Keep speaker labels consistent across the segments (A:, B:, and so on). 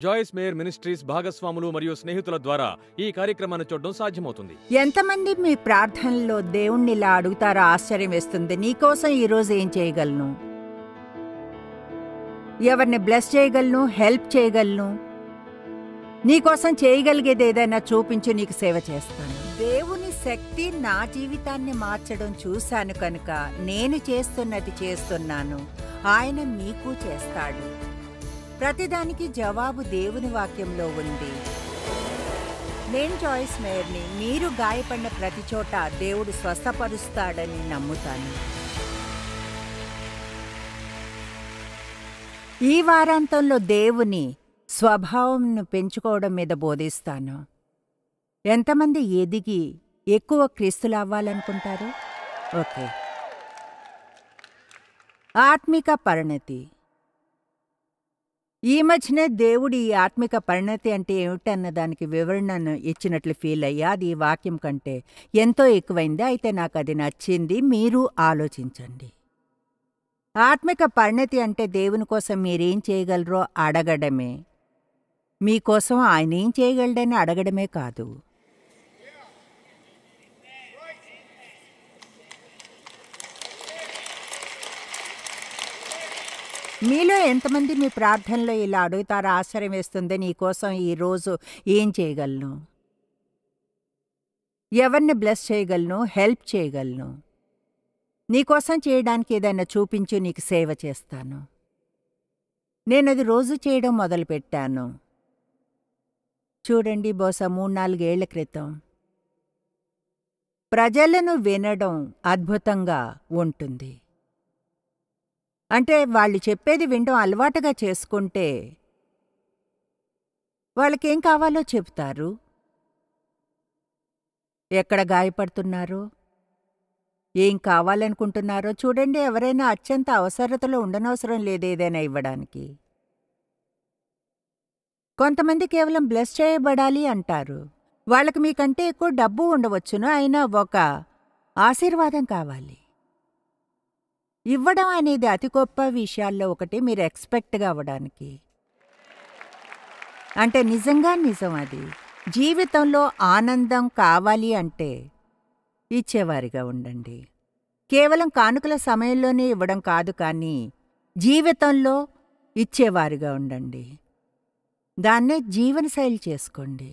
A: జాయిస్ mayor ministries భాగస్వాములు మరియు స్నేహితుల ద్వారా ఈ కార్యక్రమాన్ని చూడడం సాధ్యమవుతుంది.
B: ఎంతమంది మీ ప్రార్థనలో దేవుణ్ణి ఇలా అడుగుతారో ఆశ్చర్యం వేస్తుంది. నీకోసం ఈరోజు ఏం చేయగలను, ఎవరిని బ్లెస్ చేయగలను, హెల్ప్ చేయగలను, నీకోసం చేయగలిగేది ఏదైనా చూపించి నీకు సేవ చేస్తాను. దేవుని శక్తి నా జీవితాన్ని మార్చడం చూశాను కనుక నేను చేస్తున్నది చేస్తున్నాను. ఆయన మీకు చేస్తాడు. ప్రతిదానికి జవాబు దేవుని వాక్యంలో ఉంది. నేను జాయిస్ మేయర్ని. మీరు గాయపడిన ప్రతి చోట దేవుడు స్వస్థపరుస్తాడని నమ్ముతాను. ఈ వారాంతంలో దేవుని స్వభావంను పెంచుకోవడం మీద బోధిస్తాను. ఎంతమంది ఎదిగి ఎక్కువ క్రీస్తులు అవ్వాలనుకుంటారు? ఓకే. ఆత్మిక పరిణతి. ఈ మధ్యనే దేవుడు ఈ ఆత్మిక పరిణతి అంటే ఏమిటన్న దానికి వివరణను ఇచ్చినట్లు ఫీల్ అయ్యా. అది ఈ వాక్యం కంటే ఎంతో ఎక్కువైంది. అయితే నాకు అది నచ్చింది. మీరు ఆలోచించండి. ఆత్మిక పరిణతి అంటే దేవుని కోసం మీరేం చేయగలరో అడగడమే. మీకోసం ఆయన ఏం చేయగలడని అడగడమే కాదు. మీలో ఎంతమంది మీ ప్రార్థనలో ఇలా అడుగుతారో ఆశ్చర్యం వేస్తుంది. నీకోసం ఈరోజు ఏం చేయగలను, ఎవరిని బ్లెస్ చేయగలను, హెల్ప్ చేయగలను, నీకోసం చేయడానికి ఏదైనా చూపించు, నీకు సేవ చేస్తాను. నేనది రోజు చేయడం మొదలుపెట్టాను. చూడండి, బహుశా 3-4 ఏళ్ల క్రితం. ప్రజలను వినడం అద్భుతంగా ఉంటుంది. అంటే వాళ్ళు చెప్పేది వినడం అలవాటుగా చేసుకుంటే వాళ్ళకేం కావాలో చెప్తారు. ఎక్కడ గాయపడుతున్నారో, ఏం కావాలనుకుంటున్నారో చూడండి. ఎవరైనా అత్యంత అవసరతలో ఉండనవసరం లేదు ఏదైనా ఇవ్వడానికి. కొంతమంది కేవలం బ్లెస్ చేయబడాలి అంటారు. వాళ్ళకి మీకంటే ఎక్కువ డబ్బు ఉండవచ్చును, అయినా ఒక ఆశీర్వాదం కావాలి. ఇవ్వడం అనేది అతి గొప్ప విషయాల్లో ఒకటి, మీరు ఎక్స్పెక్ట్గా అవ్వడానికి. అంటే నిజంగా నిజం అది. జీవితంలో ఆనందం కావాలి అంటే ఇచ్చేవారిగా ఉండండి. కేవలం కానుకల సమయంలోనే ఇవ్వడం కాదు, కానీ జీవితంలో ఇచ్చేవారిగా ఉండండి. దాన్నే జీవనశైలి చేసుకోండి.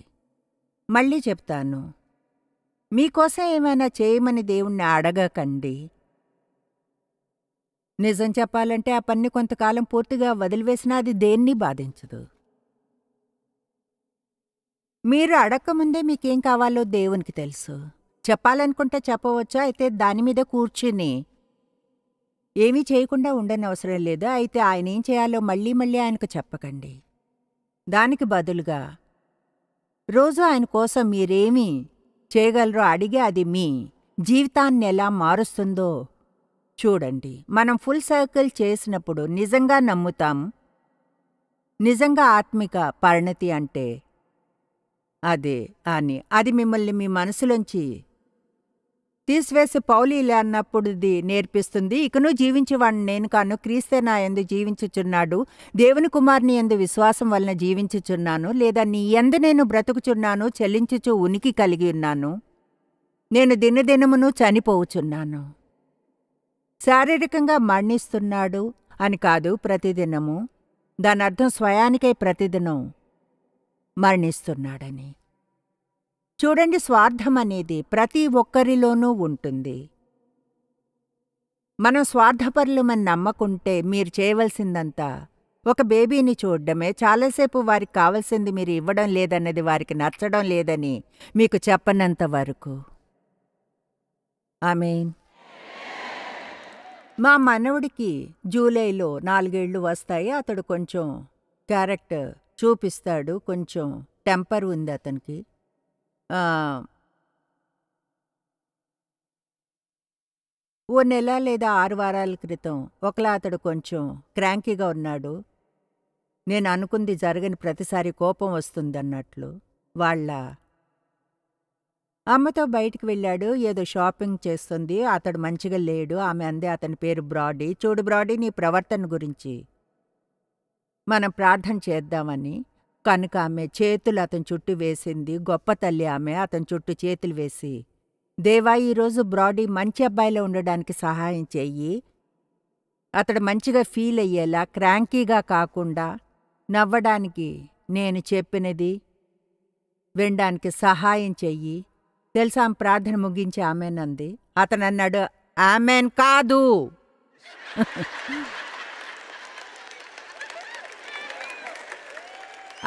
B: మళ్ళీ చెప్తాను, మీకోసం ఏమైనా చేయమని దేవుణ్ణి అడగకండి. నిజం చెప్పాలంటే ఆ పని కొంతకాలం పూర్తిగా వదిలివేసినా అది దేన్ని బాధించదు. మీరు అడగకముందే మీకేం కావాలో దేవునికి తెలుసు. చెప్పాలనుకుంటే చెప్పవచ్చు. అయితే దాని మీద కూర్చుని ఏమీ చేయకుండా ఉండనవసరం లేదు. అయితే ఆయన ఏం చేయాలో మళ్ళీ మళ్ళీ ఆయనకు చెప్పకండి. దానికి బదులుగా రోజు ఆయన కోసం మీరేమీ చేయగలరో అడిగి అది మీ జీవితాన్ని ఎలా మారుస్తుందో చూడండి. మనం ఫుల్ సర్కిల్ చేసినప్పుడు నిజంగా నమ్ముతాం. నిజంగా ఆత్మిక పరిణతి అంటే అదే అని. అది మిమ్మల్ని మీ మనసులోంచి తీసివేసి పౌలు ఇలా అన్నప్పుడు ఇది నేర్పిస్తుంది. ఇకను జీవించేవాడిని నేను కాను, క్రీస్తే నా యందు జీవించుచున్నాడు. దేవుని కుమారుని యందు విశ్వాసం వలన జీవించుచున్నాను. లేదా నీ యందు నేను బ్రతుకుచున్నాను, చెల్లించుచు ఉనికి కలిగి ఉన్నాను. నేను దినదినమును చనిపోవుచున్నాను. శారీరకంగా మరణిస్తున్నాడు అని కాదు, ప్రతిదినము. దాని అర్థం స్వయానికై ప్రతిదినం మరణిస్తున్నాడని. చూడండి, స్వార్థం అనేది ప్రతి ఒక్కరిలోనూ ఉంటుంది. మనం స్వార్థపరులమని నమ్మకుంటే మీరు చేయవలసిందంతా ఒక బేబీని చూడడమే. చాలాసేపు వారికి కావలసింది మీరు ఇవ్వడం లేదన్నది వారికి నచ్చడం లేదని మీకు చెప్పనంత వరకు. ఆమేన్. మా మనవడికి జూలైలో 4 ఏళ్ళు వస్తాయి. అతడు కొంచెం క్యారెక్టర్ చూపిస్తాడు. కొంచెం టెంపర్ ఉంది అతనికి. ఓ నెల లేదా 6 వారాల క్రితం ఒకలా అతడు కొంచెం క్రాంకీగా ఉన్నాడు. నేను అనుకుంది జరగని ప్రతిసారి కోపం వస్తుందన్నట్లు. వాళ్ళ అమ్మతో బయటికి వెళ్ళాడు. ఏదో షాపింగ్ చేస్తుంది. అతడు మంచిగా లేడు. ఆమె అందే, అతని పేరు బ్రాడీ. చూడు బ్రాడీ, నీ ప్రవర్తన గురించి మనం ప్రార్థన చేద్దామని. కనుక ఆమె చేతులు అతని చుట్టూ వేసింది. గొప్ప తల్లి ఆమె అతని చుట్టూ చేతులు వేసి, దేవా, ఈరోజు బ్రాడీ మంచి అబ్బాయిలో ఉండడానికి సహాయం చెయ్యి. అతడు మంచిగా ఫీల్ అయ్యేలా, క్రాంకీగా కాకుండా నవ్వడానికి, నేను చెప్పినది వినడానికి సహాయం చెయ్యి. తెలుసా, ఆమె ప్రార్థన ముగించి ఆమెనంది. అతను అన్నాడు, ఆమెన్ కాదు.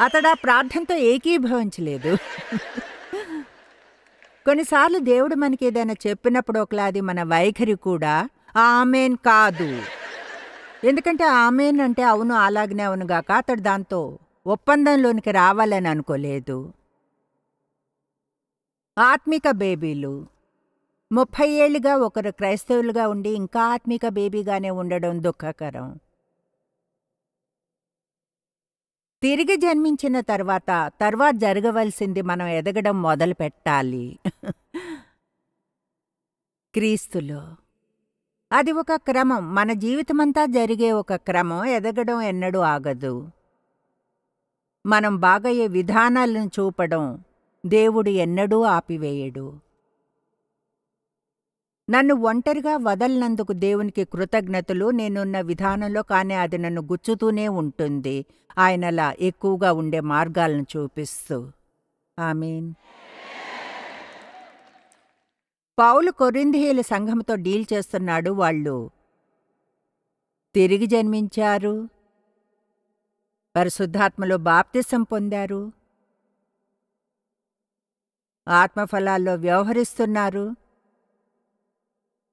B: అతడు ఆ ప్రార్థనతో ఏకీభవించలేదు. కొన్నిసార్లు దేవుడు మనకి ఏదైనా చెప్పినప్పుడు ఒకలాది మన వైఖరి కూడా ఆమెన్ కాదు. ఎందుకంటే ఆమెన్ అంటే అవును, అలాగనే అవునుగాక. అతడు దాంతో ఒప్పందంలోనికి రావాలని అనుకోలేదు. ఆత్మిక బేబీలు 30 ఏళ్లుగా ఒకరు క్రైస్తవులుగా ఉండి ఇంకా ఆత్మిక బేబీగానే ఉండడం దుఃఖకరం. తిరిగి జన్మించిన తర్వాత జరగవలసింది మనం ఎదగడం మొదలు పెట్టాలి. క్రీస్తులో అది ఒక క్రమం. మన జీవితమంతా జరిగే ఒక క్రమం. ఎదగడం ఎన్నడూ ఆగదు. మనం బాగయ్యే విధానాలను చూపడం దేవుడు ఎన్నడూ ఆపివేయడు. నన్ను ఒంటరిగా వదలనందుకు దేవునికి కృతజ్ఞతలు. నేనున్న విధానంలో, కానీ అది నన్ను గుచ్చుతూనే ఉంటుంది, ఆయనలా ఎక్కువగా ఉండే మార్గాలను చూపిస్తూ. ఆమేన్. పౌలు కొరింథీయుల సంఘంతో డీల్ చేస్తున్నాడు. వాళ్ళు తిరిగి జన్మించారు, పరిశుద్ధాత్మలో బాప్తిసం పొందారు, ఆత్మఫలాల్లో వ్యవహరిస్తున్నారు.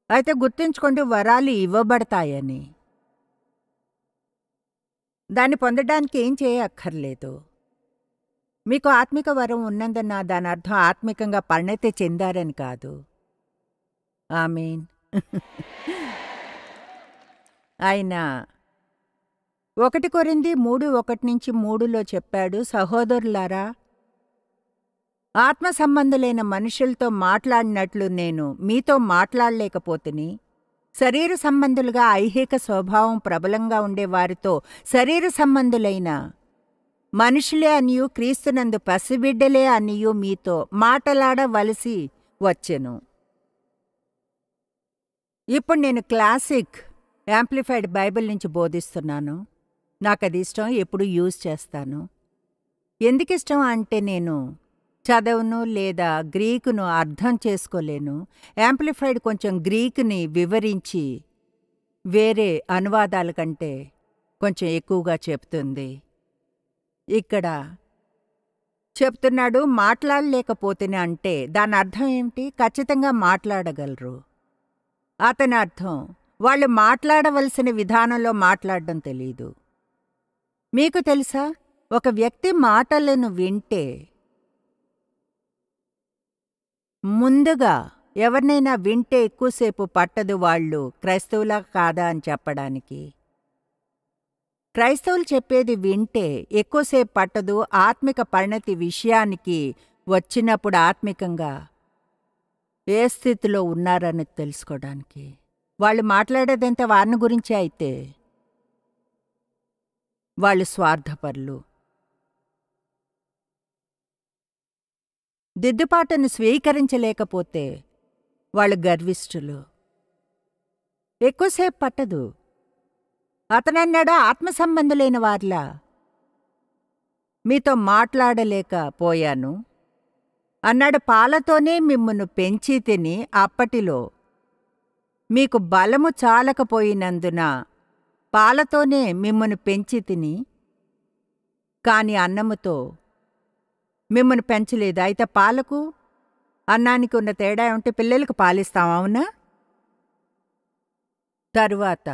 B: అయితే గుర్తుంచుకోండి, వరాలు ఇవ్వబడతాయని. దాన్ని పొందడానికి ఏం చేయక్కర్లేదు. మీకు ఆత్మిక వరం ఉన్నందన్న దాని అర్థం ఆత్మికంగా పరిణతి చెందారని కాదు. ఆమేన్. ఆయన 1 కొరింథీ 3:1-3లో చెప్పాడు, సహోదరులారా, ఆత్మ సంబంధులైన మనుషులతో మాట్లాడినట్లు నేను మీతో మాట్లాడలేకపోతుని, శరీర సంబంధులుగా ఐహిక స్వభావం ప్రబలంగా ఉండే వారితో శరీర సంబంధులైన మనుషులే అనియు క్రీస్తునందు పసిబిడ్డలే అనియు మీతో మాట్లాడవలసి వచ్చెను. ఇప్పుడు నేను క్లాసిక్ యాంప్లిఫైడ్ బైబిల్ నుంచి బోధిస్తున్నాను. నాకది ఇష్టం, ఎప్పుడు యూజ్ చేస్తాను. ఎందుకిష్టం అంటే నేను చదవను లేదా గ్రీకును అర్థం చేసుకోలేను. యాంప్లిఫైడ్ కొంచెం గ్రీకుని వివరించి వేరే అనువాదాల కంటే కొంచెం ఎక్కువగా చెప్తుంది. ఇక్కడ చెప్తున్నాడు మాట్లాడలేకపోతేనే అంటే దాని అర్థం ఏమిటి? ఖచ్చితంగా మాట్లాడగలరు. అతని అర్థం వాళ్ళు మాట్లాడవలసిన విధానంలో మాట్లాడడం తెలీదు. మీకు తెలుసా, ఒక వ్యక్తి మాటలను వింటే ముందుగా ఎవరినైనా వింటే ఎక్కువసేపు పట్టదు వాళ్ళు క్రైస్తవులా కాదా అని చెప్పడానికి. క్రైస్తవులు చెప్పేది వింటే ఎక్కువసేపు పట్టదు ఆత్మిక పరిణతి విషయానికి వచ్చినప్పుడు ఆత్మికంగా ఏ స్థితిలో ఉన్నారని తెలుసుకోవడానికి. వాళ్ళు మాట్లాడేదంతా వారిని గురించే అయితే వాళ్ళు స్వార్థపరులు. దిద్దుపాటును స్వీకరించలేకపోతే వాళ్ళు గర్విష్ఠులు. ఎక్కువసేపు పట్టదు. అతనన్నాడు, ఆత్మ సంబంధులైన వారిలా మీతో మాట్లాడలేకపోయాను అన్నాడు. పాలతోనే మిమ్మును పెంచి తిని అప్పటిలో మీకు బలము చాలకపోయినందున పాలతోనే మిమ్మును పెంచి తిని, కాని అన్నముతో మిమ్మల్ని పెంచలేదు. అయితే పాలకు అన్నానికి ఉన్న తేడా ఉంటే పిల్లలకు పాలిస్తాం, అవునా? తరువాత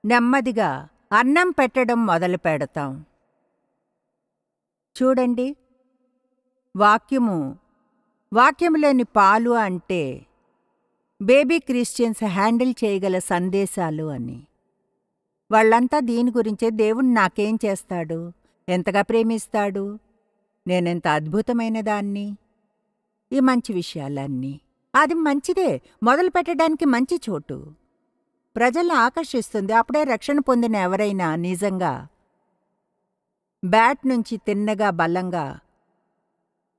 B: నెమ్మదిగా అన్నం పెట్టడం మొదలు పెడతాం. చూడండి, వాక్యములోని పాలు అంటే బేబీ క్రిస్టియన్స్ హ్యాండిల్ చేయగల సందేశాలు అని. వాళ్ళంతా దీని గురించే, దేవుడు నాకేం చేస్తాడు, ఎంతగా ప్రేమిస్తాడు, నేనెంత అద్భుతమైన దాన్ని, ఈ మంచి విషయాలన్నీ. అది మంచిదే, మొదలు పెట్టడానికి మంచి చోటు, ప్రజల్ని ఆకర్షిస్తుంది. అప్పుడే రక్షణ పొందిన ఎవరైనా నిజంగా బ్యాట్ నుంచి తిన్నగా బలంగా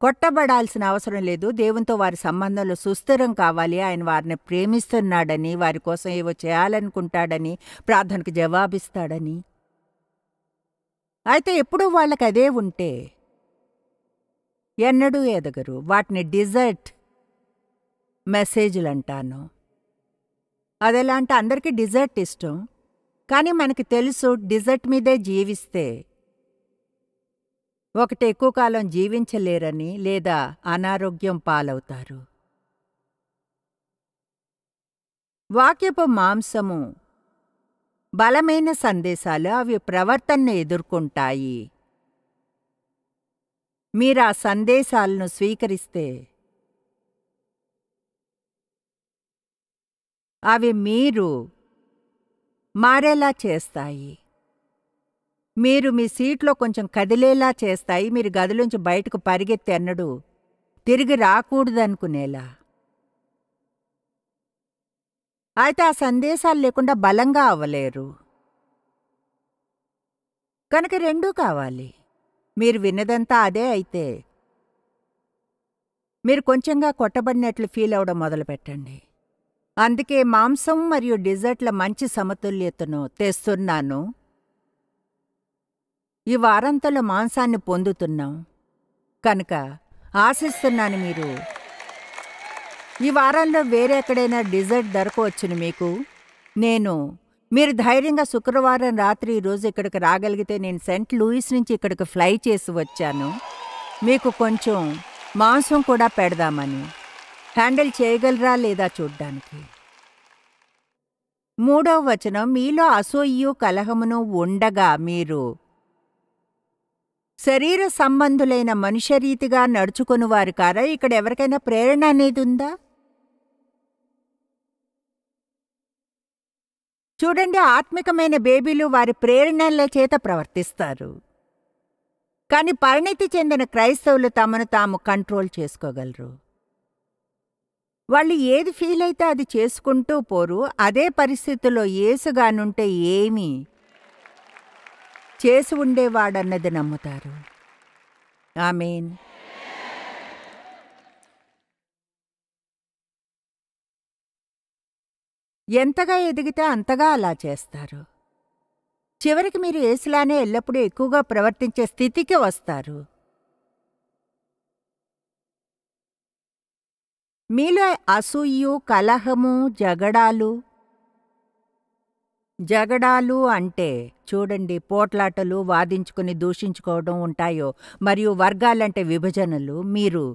B: కొట్టబడాల్సిన అవసరం లేదు. దేవునితో వారి సంబంధంలో సుస్థిరం కావాలి. ఆయన వారిని ప్రేమిస్తున్నాడని, వారి కోసం ఏవో చేయాలనుకుంటాడని, ప్రార్థనకు జవాబిస్తాడని. అయితే ఎప్పుడూ వాళ్ళకి అదే ఉంటే ఎన్నడూ ఎదగరు. వాటిని డిజర్ట్ మెసేజ్లు అంటాను. అదెలా అంటే అందరికీ డిజర్ట్ ఇష్టం, కానీ మనకి తెలుసు డిజర్ట్ మీదే జీవిస్తే ఒకటి ఎక్కువ కాలం జీవించలేరని, లేదా అనారోగ్యం పాలవుతారు. వాక్యపు మాంసము బలమైన సందేశాలు, అవి ప్రవర్తనను ఎదుర్కొంటాయి. మీరా సందేశాలను స్వీకరిస్తే అవి మీరు మారేలా చేస్తాయి. మీరు మీ సీట్లో కొంచెం కదిలేలా చేస్తాయి. మీరు గదిలోంచి బయటకు పరిగెత్తి ఎన్నడూ తిరిగి రాకూడదనుకునేలా. అయితే ఆ సందేశాలు లేకుండా బలంగా అవ్వలేరు. కనుక రెండూ కావాలి. మీరు విన్నదంతా అదే అయితే మీరు కొంచెంగా కొట్టబడినట్లు ఫీల్ అవడం మొదలుపెట్టండి. అందుకే మాంసం మరియు డిజర్ట్ల మంచి సమతుల్యతను తెస్తున్నాను. ఈ వారంతలో మాంసాన్ని పొందుతున్నాం కనుక ఆశిస్తున్నాను మీరు ఈ వారంలో వేరే ఎక్కడైనా డిజర్ట్ దొరకవచ్చును మీకు. మీరు ధైర్యంగా శుక్రవారం రాత్రి ఈరోజు ఇక్కడికి రాగలిగితే నేను సెంట్ లూయిస్ నుంచి ఇక్కడికి ఫ్లై చేసి వచ్చాను. మీకు కొంచెం మాంసం కూడా పెడదామని. హ్యాండిల్ చేయగలరా లేదా చూడ్డానికి. 3వ వచనం, మీలో అసూయయు కలహమును ఉండగా మీరు శరీర సంబంధులైన మనుష్యరీతిగా నడుచుకొనువారు కారా? ఇక్కడ ఎవరికైనా ప్రేరణ అనేది ఉందా? చూడండి, ఆత్మికమైన బేబీలు వారి ప్రేరణల చేత ప్రవర్తిస్తారు. కానీ పరిణితి చెందిన క్రైస్తవులు తమను తాము కంట్రోల్ చేసుకోగలరు. వాళ్ళు ఏది ఫీల్ అయితే అది చేసుకుంటూ పోరు. అదే పరిస్థితుల్లో యేసుగానుంటే ఏమీ చేసి ఉండేవాడన్నది నమ్ముతారు. ఆమేన్. ఎంతగా ఎదిగితే అంతగా అలా చేస్తారు. చివరికి మీరు యేసులానే ఎల్లప్పుడూ ఎక్కువగా ప్రవర్తించే స్థితికి వస్తారు. మీలో అసూయు, కలహము, జగడాలు అంటే చూడండి, పోట్లాటలు, వాదించుకుని దూషించుకోవడం ఉంటాయో, మరియు వర్గాలంటే విభజనలు. మీరు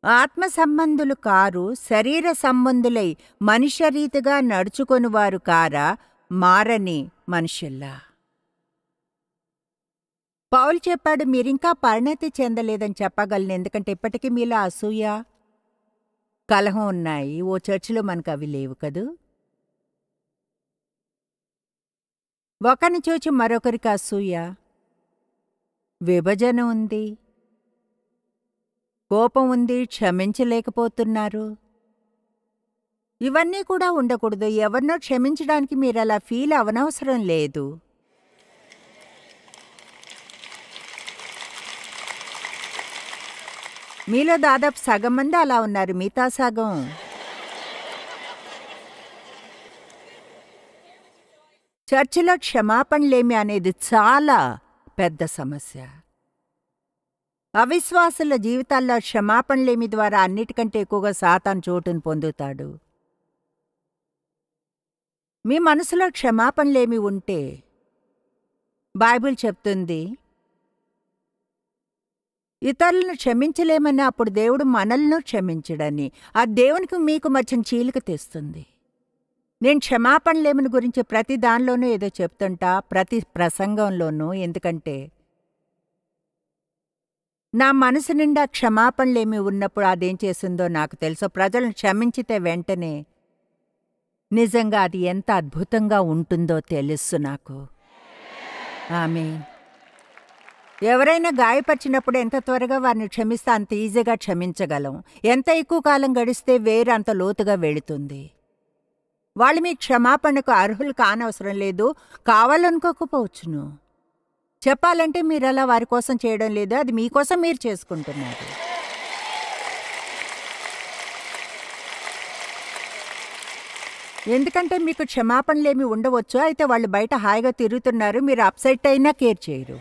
B: ఆత్మ సంబంధులు కారు, శరీర సంబంధులై మనుష్యరీతిగా నడుచుకొనివారు కారా, మారని మనుషుల్లా. పౌలు చెప్పాడు, మీరింకా పరిణతి చెందలేదని చెప్పగలను, ఎందుకంటే ఇప్పటికీ మీలో అసూయ, కలహం ఉన్నాయి. ఓ చర్చిలో మనకు అవి లేవు కదూ. ఒకరిని చూచి మరొకరికి అసూయ, విభజన ఉంది, కోపం ఉంది, క్షమించలేకపోతున్నారు. ఇవన్నీ కూడా ఉండకూడదు. ఎవరినో క్షమించడానికి మీరు అలా ఫీల్ అవనవసరం లేదు. మీలో దాదాపు సగం మంది అలా ఉన్నారు. మిగతా సగం చర్చిలో క్షమాపణలేమి అనేది చాలా పెద్ద సమస్య. అవిశ్వాసుల జీవితాల్లో క్షమాపణలేమి ద్వారా అన్నిటికంటే ఎక్కువగా సాతాను చోటును పొందుతాడు. మీ మనసులో క్షమాపణలేమి ఉంటే బైబిల్ చెప్తుంది, ఇతరులను క్షమించలేమని, అప్పుడు దేవుడు మనల్ని క్షమించడని. ఆ దేవునికి మీకు మధ్యన చీలిక తెస్తుంది. నేను క్షమాపణలేమిని గురించి ప్రతి దానిలోనూ ఏదో చెప్తుంటా, ప్రతి ప్రసంగంలోనూ. ఎందుకంటే నా మనసు నిండా క్షమాపణలేమి ఉన్నప్పుడు అదేం చేస్తుందో నాకు తెలుసు. ప్రజలను క్షమించితే వెంటనే నిజంగా అది ఎంత అద్భుతంగా ఉంటుందో తెలుసు నాకు. ఆమేన్. ఎవరైనా గాయపరిచినప్పుడు ఎంత త్వరగా వారిని క్షమిస్తే అంత ఈజీగా క్షమించగలం. ఎంత ఎక్కువ కాలం గడిస్తే వేరు అంత లోతుగా వెళుతుంది. వాళ్ళు మీ క్షమాపణకు అర్హులు కానవసరం లేదు, కావాలనుకోకపోవచ్చును. చెప్పాలంటే మీరలా వారి కోసం చేయడం లేదు. అది మీకోసం మీరు చేసుకుంటున్నారు. ఎందుకంటే మీకు క్షమాపణలేమి ఉండవచ్చు. అయితే వాళ్ళు బయట హాయిగా తిరుగుతున్నారు. మీరు అప్సెట్ అయినా కేర్ చేయరు.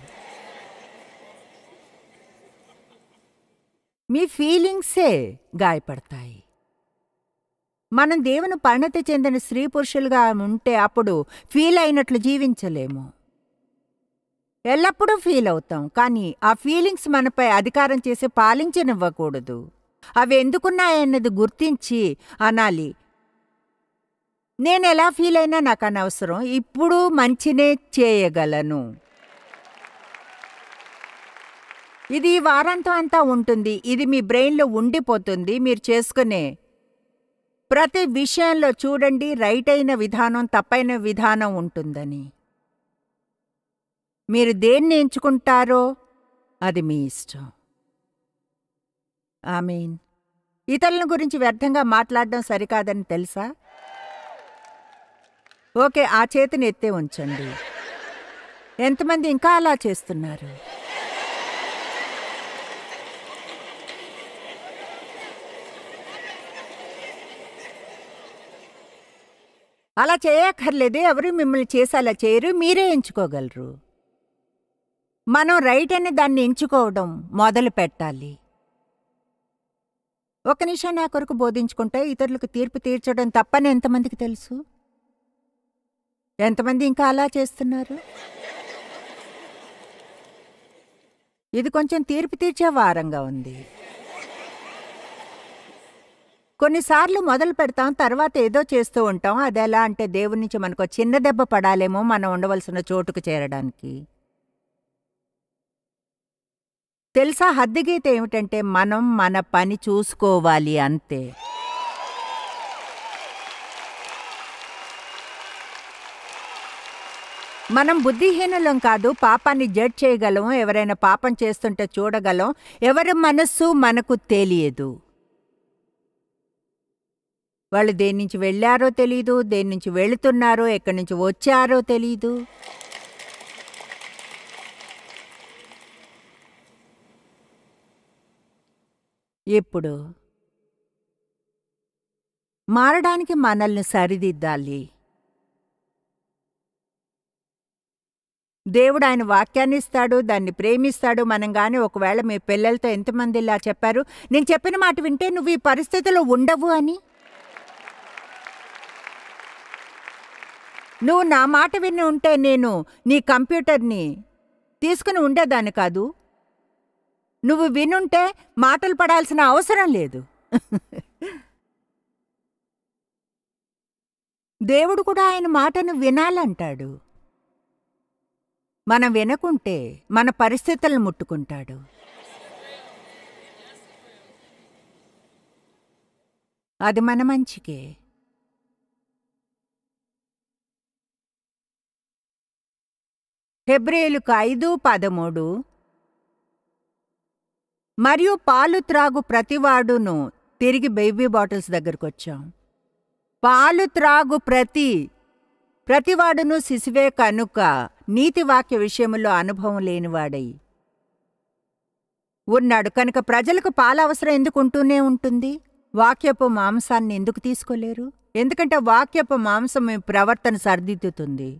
B: మీ ఫీలింగ్సే గాయపడతాయి. మనం దేవుని పరిణతి చెందిన స్త్రీ పురుషులుగా ఉంటే అప్పుడు ఫీల్ అయినట్లు జీవించలేము. ఎల్లప్పుడూ ఫీల్ అవుతాం. కానీ ఆ ఫీలింగ్స్ మనపై అధికారం చేసి పాలించనివ్వకూడదు. అవి ఎందుకున్నాయన్నది గుర్తించి అనాలి, నేనెలా ఫీల్ అయినా నాకు అనవసరం, ఇప్పుడు మంచినే చేయగలను. ఇది ఈ వారాంతం అంతా ఉంటుంది. ఇది మీ బ్రెయిన్లో ఉండిపోతుంది. మీరు చేసుకునే ప్రతి విషయంలో చూడండి, రైట్ అయిన విధానం, తప్పైన విధానం ఉంటుందని. మీరు దేన్ని ఎంచుకుంటారో అది మీ ఇష్టం. ఆమేన్. ఇతరుల గురించి వ్యర్థంగా మాట్లాడడం సరికాదని తెలుసా? ఓకే, ఆ చేతిని ఎత్తే ఉంచండి. ఎంతమంది ఇంకా అలా చేస్తున్నారు? అలా చేయక్కర్లేదు. ఎవరు మిమ్మల్ని చేసి అలా చేయరు. మీరే ఎంచుకోగలరు. మనం రైట్ అని దాన్ని ఎంచుకోవడం మొదలు పెట్టాలి. ఒక నిమిషం నా కొరకు బోధించుకుంటే ఇతరులకు తీర్పు తీర్చడం తప్పని ఎంతమందికి తెలుసు? ఎంతమంది ఇంకా అలా చేస్తున్నారు? ఇది కొంచెం తీర్పు తీర్చే వారంగా ఉంది. కొన్నిసార్లు మొదలు పెడతాం, తర్వాత ఏదో చేస్తూ ఉంటాం. అది ఎలా అంటే దేవుడి నుంచి మనకు చిన్న దెబ్బ పడాలేమో మనం ఉండవలసిన చోటుకు చేరడానికి. తెలుసా, హద్దుగీత ఏమిటంటే మనం మన పని చూసుకోవాలి అంతే. మనం బుద్ధిహీనులం కాదు. పాపాన్ని జడ్జ్ చేయగలం. ఎవరైనా పాపం చేస్తుంటే చూడగలం. ఎవరి మనస్సు మనకు తెలియదు. వాళ్ళు దేని నుంచి వెళ్ళారో తెలీదు, దేని నుంచి వెళుతున్నారో, ఎక్కడి నుంచి వచ్చారో తెలీదు. ఇప్పుడు మారడానికి మనల్ని సరిదిద్దాలి. దేవుడు ఆయన వాక్యాన్ని ఇస్తాడు, దాన్ని ప్రేమిస్తాడు. మనం కానీ ఒకవేళ మీ పిల్లలతో ఎంతమంది ఇలా చెప్పారు, నేను చెప్పిన మాట వింటే నువ్వు ఈ పరిస్థితిలో ఉండవు అని. నువ్వు నా మాట విని ఉంటే నేను నీ కంప్యూటర్ని తీసుకుని ఉండేదాన్ని కాదు. నువ్వు వినుంటే మాటలు పడాల్సిన అవసరం లేదు. దేవుడు కూడా ఆయన మాటను వినాలంటాడు. మనం వినకుంటే మన పరిస్థితులను ముట్టుకుంటాడు. అది మన మంచికే. హెబ్రీయులకు 5:13 మరియు పాలు త్రాగు ప్రతివాడును తిరిగి బేబీ బాటిల్స్ దగ్గరకొచ్చాం. పాలు త్రాగు ప్రతివాడును శిశువే కనుక నీతివాక్య విషయములో అనుభవం లేనివాడై ఉన్నాడు. కనుక ప్రజలకు పాల అవసరం ఎందుకు ఉంటూనే ఉంటుంది? వాక్యపు మాంసాన్ని ఎందుకు తీసుకోలేరు? ఎందుకంటే వాక్యపు మాంసం మీ ప్రవర్తన సరిదిద్దుతుంది.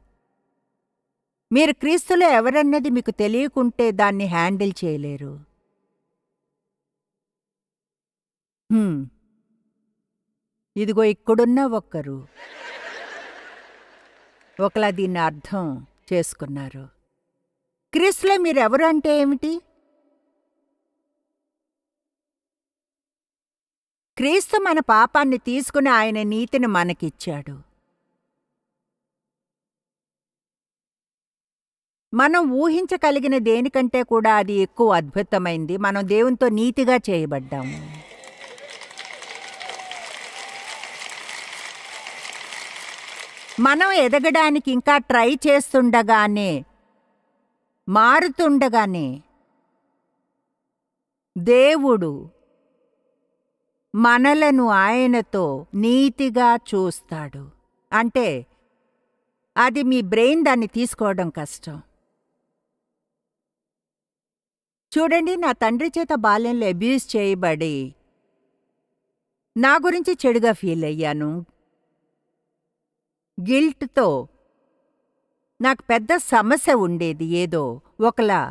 B: మీరు క్రీస్తులో ఎవరన్నది మీకు తెలియకుంటే దాన్ని హ్యాండిల్ చేయలేరు. ఇదిగో ఇక్కడున్న ఒక్కరు ఒకలా దీన్ని అర్థం చేసుకున్నారు. క్రీస్తులో మీరెవరు అంటే ఏమిటి? క్రీస్తు మన పాపాన్ని తీసుకుని ఆయన నీతిని మనకిచ్చాడు. మనం ఊహించగలిగిన దేనికంటే కూడా అది ఎక్కువ అద్భుతమైంది. మనం దేవునితో నీతిగా చేయబడ్డాము. మనం ఎదగడానికి ఇంకా ట్రై చేస్తుండగానే, మారుతుండగానే దేవుడు మనలను ఆయనతో నీతిగా చూస్తాడు. అంటే అది మీ బ్రెయిన్ దాన్ని తీసుకోవడం కష్టం. చూడండి, నా తండ్రి చేత బాల్యంలో అబ్యూజ్ చేయబడి నా గురించి చెడుగా ఫీల్ అయ్యాను. గిల్ట్‌తో నాకు పెద్ద సమస్య ఉండేది. ఏదో ఒకలా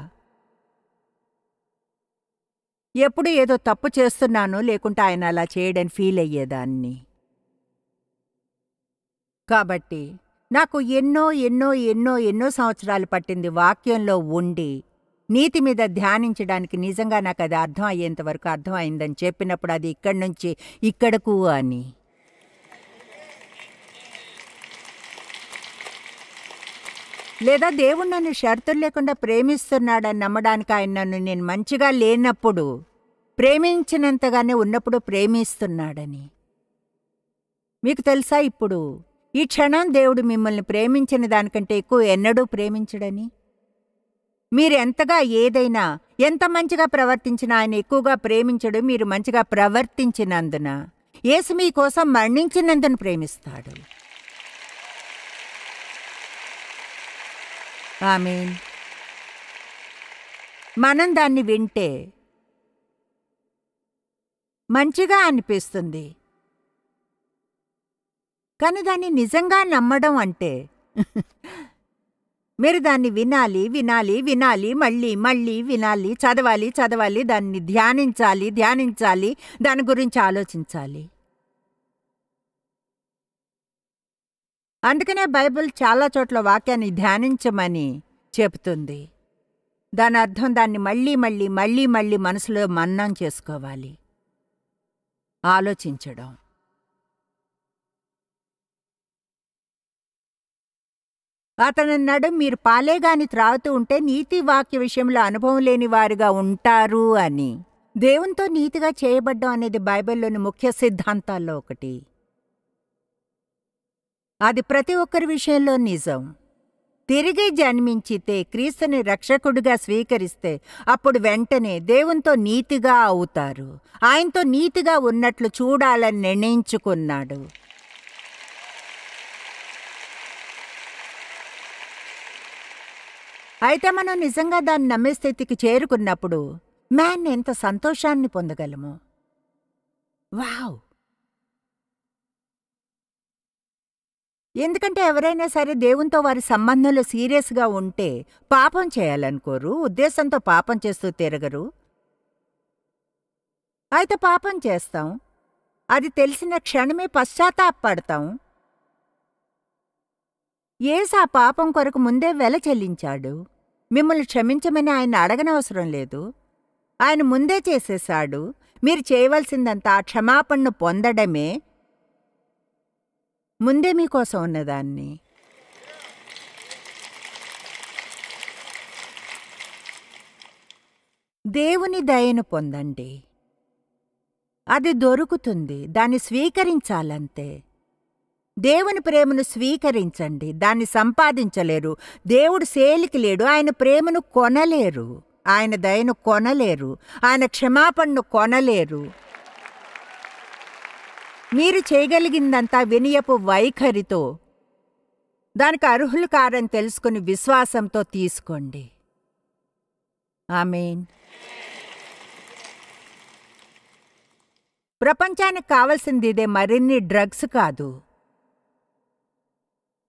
B: ఎప్పుడు ఏదో తప్పు చేస్తున్నాను, లేకుంటే ఆయన అలా చేయడని ఫీల్ అయ్యేదాన్ని. కాబట్టి నాకు ఎన్నో ఎన్నో ఎన్నో ఎన్నో సంవత్సరాలు పట్టింది వాక్యంలో ఉండి నీతి మీద ధ్యానించడానికి. నిజంగా నాకు అది అర్థం అయ్యేంత వరకు అర్థం అయిందని చెప్పినప్పుడు అది ఇక్కడి నుంచి ఇక్కడకు అని. లేదా దేవుడు నన్ను షరతులు లేకుండా ప్రేమిస్తున్నాడని నమ్మడానికి ఆయన నన్ను నేను మంచిగా లేనప్పుడు ప్రేమించినంతగానే ఉన్నప్పుడు ప్రేమిస్తున్నాడని. మీకు తెలుసా, ఇప్పుడు ఈ క్షణం దేవుడు మిమ్మల్ని ప్రేమించిన దానికంటే ఎక్కువ ఎన్నడూ ప్రేమించడని. మీరు ఎంతగా ఏదైనా ఎంత మంచిగా ప్రవర్తించినా ఆయన ఎక్కువగా ప్రేమించడు. మీరు మంచిగా ప్రవర్తించినందున, యేసు మీకోసం మరణించినందున ప్రేమిస్తాడు. ఆమేన్. మనం దాన్ని వింటే మంచిగా అనిపిస్తుంది, కానీ దాన్ని నిజంగా నమ్మడం అంటే మీరు దాన్ని వినాలి వినాలి వినాలి, మళ్ళీ మళ్ళీ వినాలి, చదవాలి చదవాలి, దాన్ని ధ్యానించాలి ధ్యానించాలి, దాని గురించి ఆలోచించాలి. అందుకనే బైబిల్ చాలా చోట్ల వాక్యాన్ని ధ్యానించమని చెబుతుంది. దాని అర్థం దాన్ని మళ్ళీ మళ్ళీ మళ్ళీ మళ్ళీ మనసులో మన్నం చేసుకోవాలి, ఆలోచించడం. అతనన్నాడు, మీరు పాలేగాని త్రాగుతూ ఉంటే నీతి వాక్య విషయంలో అనుభవం లేని వారుగా ఉంటారు అని. దేవునితో నీతిగా చేయబడ్డం అనేది బైబిల్లోని ముఖ్య సిద్ధాంతాల్లో ఒకటి. అది ప్రతి ఒక్కరి విషయంలో నిజం. తిరిగి జన్మించితే, క్రీస్తుని రక్షకుడిగా స్వీకరిస్తే అప్పుడు వెంటనే దేవునితో నీతిగా అవుతారు. ఆయనతో నీతిగా ఉన్నట్లు చూడాలని నిర్ణయించుకున్నాడు. అయితే మనం నిజంగా దాన్ని నమ్మే స్థితికి చేరుకున్నప్పుడు ఎంత సంతోషాన్ని పొందగలము. వావ్! ఎందుకంటే ఎవరైనా సరే దేవునితో వారి సంబంధంలో సీరియస్గా ఉంటే పాపం చేయాలనుకోరు, ఉద్దేశంతో పాపం చేస్తూ తిరగరు. అయితే పాపం చేస్తాం, అది తెలిసిన క్షణమే పశ్చాత్తాపపడతాం. యేసు ఆ పాపం కొరకు ముందే వెల చెల్లించాడు. మిమ్మల్ని క్షమించమని ఆయన అడగనవసరం లేదు, ఆయన ముందే చేసేశాడు. మీరు చేయవలసిందంతా ఆ క్షమాపణను పొందడమే. ముందే మీకోసం ఉన్నదాన్ని. దేవుని దయను పొందండి, అది దొరుకుతుంది. దాన్ని స్వీకరించాలంతే. దేవుని ప్రేమను స్వీకరించండి, దాన్ని సంపాదించలేరు. దేవుడు సేలికి లేడు, ఆయన ప్రేమను కొనలేరు, ఆయన దయను కొనలేరు, ఆయన క్షమాపణను కొనలేరు. మీరు చేయగలిగిందంతా వినయపు వైఖరితో, దానికి అర్హులు కారని తెలుసుకుని విశ్వాసంతో తీసుకోండి. ఆమేన్. ప్రపంచానికి కావలసింది ఇదే, మరిన్ని డ్రగ్స్ కాదు,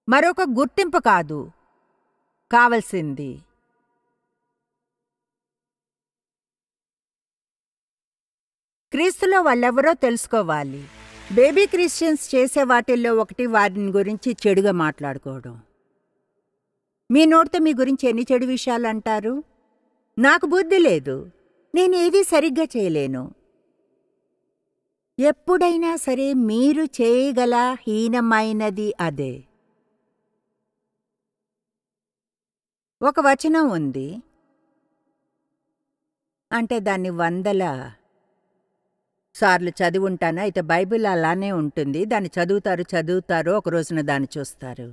B: మరొక గుర్తింపు కాదు కావలసింది. క్రీస్తులో వాళ్ళెవరో తెలుసుకోవాలి. బేబీ క్రిస్టియన్స్ చేసే వాటిల్లో ఒకటి వారిని గురించి చెడుగా మాట్లాడుకోవడం. మీ నోటితో మీ గురించి ఎన్ని చెడు విషయాలు అంటారు? నాకు బుద్ధి లేదు, నేనేదీ సరిగ్గా చేయలేను. ఎప్పుడైనా సరే మీరు చేయగల హీనమైనది అదే. ఒక వచనం ఉంది అంటే దాన్ని 100 సార్లు చదివి ఉంటాను. అయితే బైబిల్ అలానే ఉంటుంది. దాన్ని చదువుతారు, ఒక రోజున దాన్ని చూస్తారు.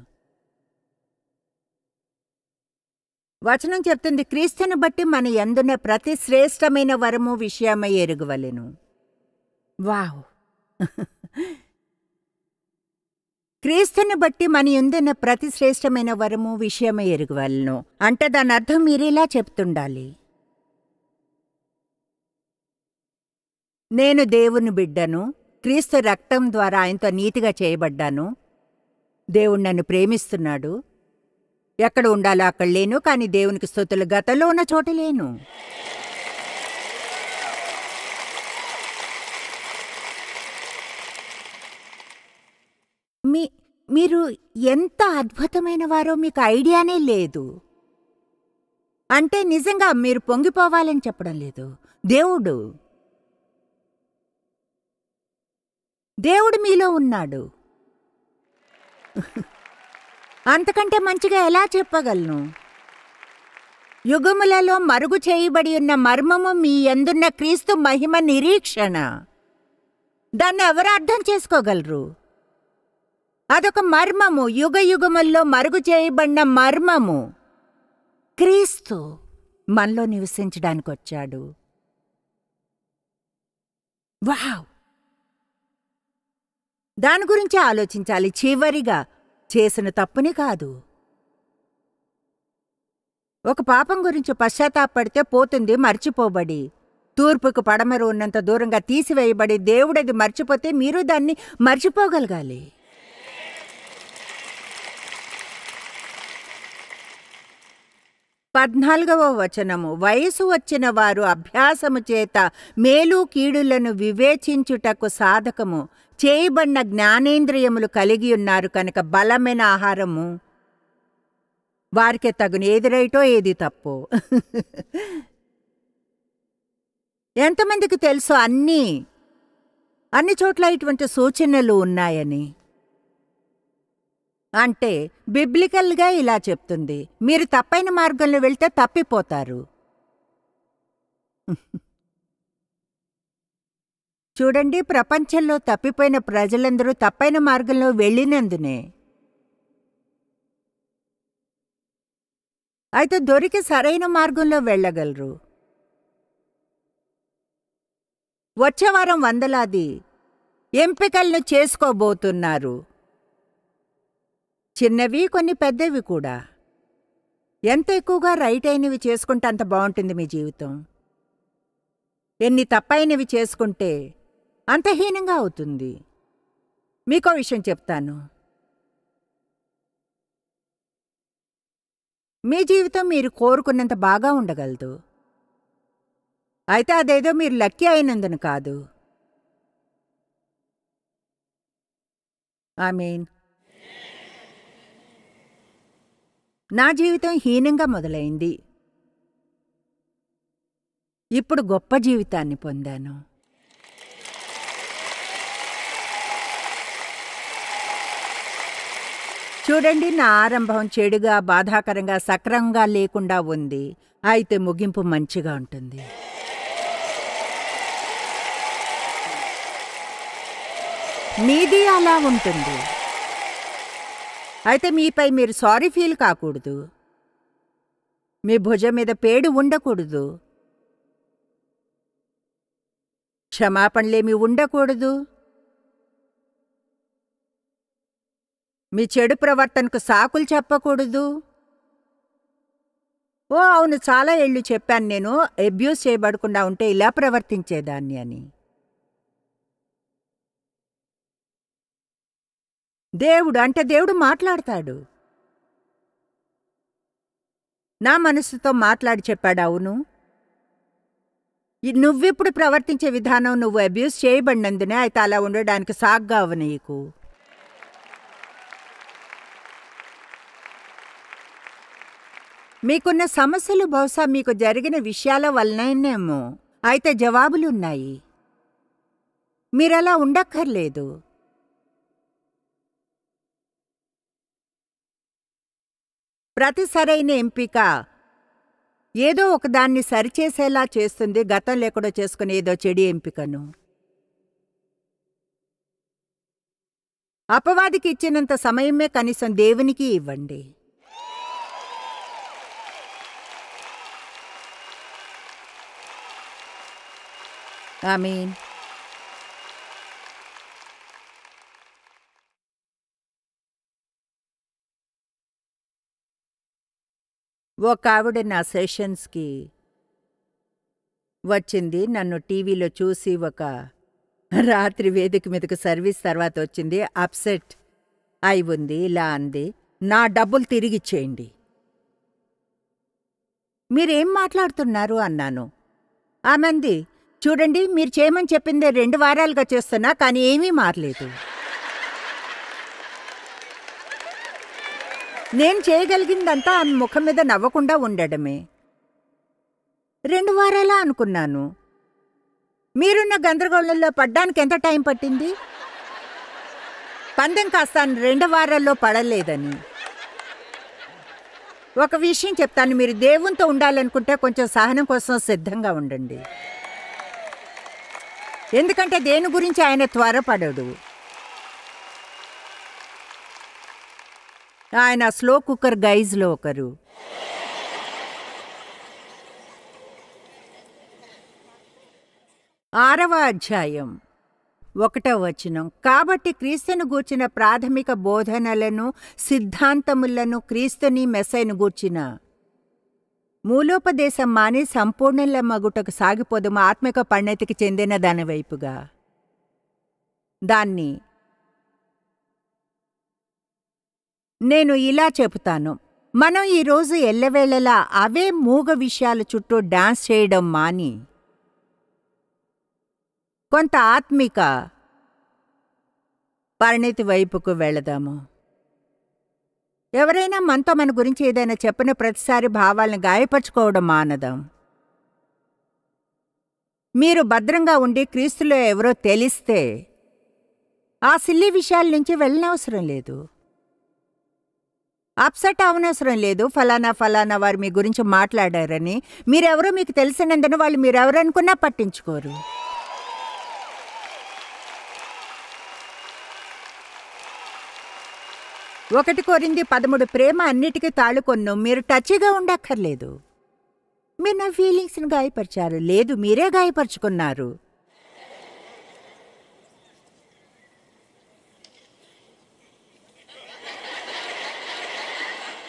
B: వచనం చెప్తుంది, క్రీస్తుని బట్టి మన యందున్న ప్రతి శ్రేష్టమైన వరము విషయమై ఎరుగవలెను. వావ్! క్రీస్తుని బట్టి మన యందున్న ప్రతి శ్రేష్టమైన వరము విషయమై ఎరుగవలెను అంటే దాని అర్థం మీరిలా చెప్తుండాలి, నేను దేవుని బిడ్డను, క్రీస్తు రక్తం ద్వారా ఆయనతో నీతిగా చేయబడ్డాను. దేవుడు నన్ను ప్రేమిస్తున్నాడు. ఎక్కడ ఉండాలో అక్కడ లేను, కానీ దేవునికి స్తుతులు. గతంలో ఉన్న చోట లేను. మీరు ఎంత అద్భుతమైన వారో మీకు ఐడియానే లేదు. అంటే నిజంగా మీరు పొంగిపోవాలని చెప్పడం లేదు. దేవుడు మీలో ఉన్నాడు. అంతకంటే మంచిగా ఎలా చెప్పగలను? యుగములలో మరుగు చేయబడి ఉన్న మర్మము మీ యందున్న క్రీస్తు మహిమ నిరీక్షణ. దాన్ని ఎవరు అర్థం చేసుకోగలరు? అదొక మర్మము, యుగ యుగముల్లో మరుగు చేయబడిన మర్మము. క్రీస్తు మనలో నివసించడానికి వచ్చాడు. వావ్! దాని గురించి ఆలోచించాలి. చివరిగా చేసిన తప్పుని కాదు. ఒక పాపం గురించి పశ్చాత్తాపడితే పోతుంది, మర్చిపోబడి. తూర్పుకు పడమరు ఉన్నంత దూరంగా తీసివేయబడి దేవుడది మర్చిపోతే మీరు దాన్ని మర్చిపోగలగాలి. 14వ వచనము. వయసు వచ్చిన వారు అభ్యాసము చేత మేలు కీడులను వివేచించుటకు సాధకము చేయబడిన జ్ఞానేంద్రియములు కలిగి ఉన్నారు కనుక బలమైన ఆహారము వారికే తగును. ఏది రైటో ఏది తప్పో. ఎంతమందికి తెలుసు అన్ని చోట్ల ఇటువంటి సూచనలు ఉన్నాయని? అంటే బిబ్లికల్గా ఇలా చెప్తుంది, మీరు తప్పైన మార్గంలో వెళ్తే తప్పిపోతారు. చూడండి, ప్రపంచంలో తప్పిపోయిన ప్రజలందరూ తప్పైన మార్గంలో వెళ్ళినందునే. అయితే దొరికి సరైన మార్గంలో వెళ్ళగలరు. వచ్చే వారం వందలాది ఎంపికలను చేసుకోబోతున్నారు. చిన్నవి, కొన్ని పెద్దవి కూడా. ఎంత ఎక్కువగా రైట్ అయినవి చేసుకుంటే అంత బాగుంటుంది మీ జీవితం. ఎన్ని తప్పైనవి చేసుకుంటే అంత హీనంగా అవుతుంది. మీకో విషయం చెప్తాను. మీ జీవితం మీరు కోరుకున్నంత బాగా ఉండగలదు. అయితే అదేదో మీరు లక్కీ అయినందున కాదు. ఆమేన్. నా జీవితం హీనంగా మొదలైంది. ఇప్పుడు గొప్ప జీవితాన్ని పొందాను. చూడండి, నా ఆరంభం చెడుగా, బాధాకరంగా, సక్రమంగా లేకుండా ఉంది. అయితే ముగింపు మంచిగా ఉంటుంది. మీది అలా ఉంటుంది. అయితే మీపై మీరు సారీ ఫీల్ కాకూడదు. మీ భుజం మీద పేడు ఉండకూడదు. క్షమాపణలేమి ఉండకూడదు. మీ చెడు ప్రవర్తనకు సాకులు చెప్పకూడదు. ఓ అవును, చాలా ఏళ్ళు చెప్పాను నేను అబ్యూస్ చేయబడకుండా ఉంటే ఇలా ప్రవర్తించేదాన్ని అని. దేవుడు మాట్లాడతాడు. నా మనసుతో మాట్లాడి చెప్పాడు, అవును, నువ్విప్పుడు ప్రవర్తించే విధానం నువ్వు అబ్యూస్ చేయబడినందునే. అయితే అలా ఉండడానికి సాగ్గా అవనీకు. మీకున్న సమస్యలు బహుశా మీకు జరిగిన విషయాల వల్లనేమో. అయితే జవాబులున్నాయి. మీరలా ఉండక్కర్లేదు. ప్రతి సరైన ఎంపిక ఏదో ఒకదాన్ని సరిచేసేలా చేస్తుంది. గతం లేకుండా చేసుకుని ఏదో చెడు ఎంపికను. అపవాదికి ఇచ్చినంత సమయమే కనీసం దేవునికి ఇవ్వండి. ఆమేన్. ఒక ఆవిడ నా సెషన్స్కి వచ్చింది. నన్ను టీవీలో చూసి రాత్రి వేదిక మీదకు సర్వీస్ తర్వాత వచ్చింది. అప్సెట్ అయి ఉంది. ఇలా అంది, నా డబ్బులు తిరిగిచ్చేయండి. మీరేం మాట్లాడుతున్నారు అన్నాను. ఆమె అంది, చూడండి, మీరు చేయమని చెప్పిందే 2 వారాలుగా చేస్తున్నా, కానీ ఏమీ మారలేదు. నేను చేయగలిగిందంతా ఆమె ముఖం మీద నవ్వకుండా ఉండడమే. 2 వారాలా అనుకున్నాను. మీరున్న గందరగోళంలో పడ్డానికి ఎంత టైం పట్టింది? పందెం కాస్తాను 2 వారాల్లో పడలేదని. ఒక విషయం చెప్తాను, మీరు దేవునితో ఉండాలనుకుంటే కొంచెం సహనం కోసం సిద్ధంగా ఉండండి. ఎందుకంటే దేని గురించి ఆయన త్వరపడడు. ఆయన స్లో కుక్కర్ గైజ్లో ఒకరు. 6వ అధ్యాయం 1వ వచనం. కాబట్టి క్రీస్తును గూర్చిన ప్రాథమిక బోధనలను, సిద్ధాంతములను, క్రీస్తుని మెస్సైను గూర్చిన మూలోపదేశం మాని సంపూర్ణల మగుటకు సాగిపోదుము ఆత్మిక పరిణతికి చెందిన దాని వైపుగా. దాన్ని నేను ఇలా చెబుతాను, మనం ఈరోజు ఎల్లవేళలా అవే మూగ విషయాల చుట్టూ డాన్స్ చేయడం మాని కొంత ఆత్మిక పరిణతి వైపుకు వెళదాము. ఎవరైనా మనతో మన గురించి ఏదైనా చెప్పిన ప్రతిసారి భావాలను గాయపరుచుకోవడం మానదాం. మీరు భద్రంగా ఉండి క్రీస్తులో ఎవరో తెలిస్తే ఆ సిల్లీ విషయాల నుంచి వెళ్ళనవసరం లేదు. అప్సెట్ అవనవసరం లేదు. ఫలానా వారు మీ గురించి మాట్లాడారని. మీరెవరో మీకు తెలిసినందున వాళ్ళు మీరెవరనుకున్నా పట్టించుకోరు. ఒకటి కొరింథీ 13 ప్రేమ అన్నిటికీ తాళుకొన్ను. మీరు టచ్గా ఉండక్కర్లేదు. మీరు నా ఫీలింగ్స్ని గాయపరిచారు. లేదు, మీరే గాయపరుచుకున్నారు.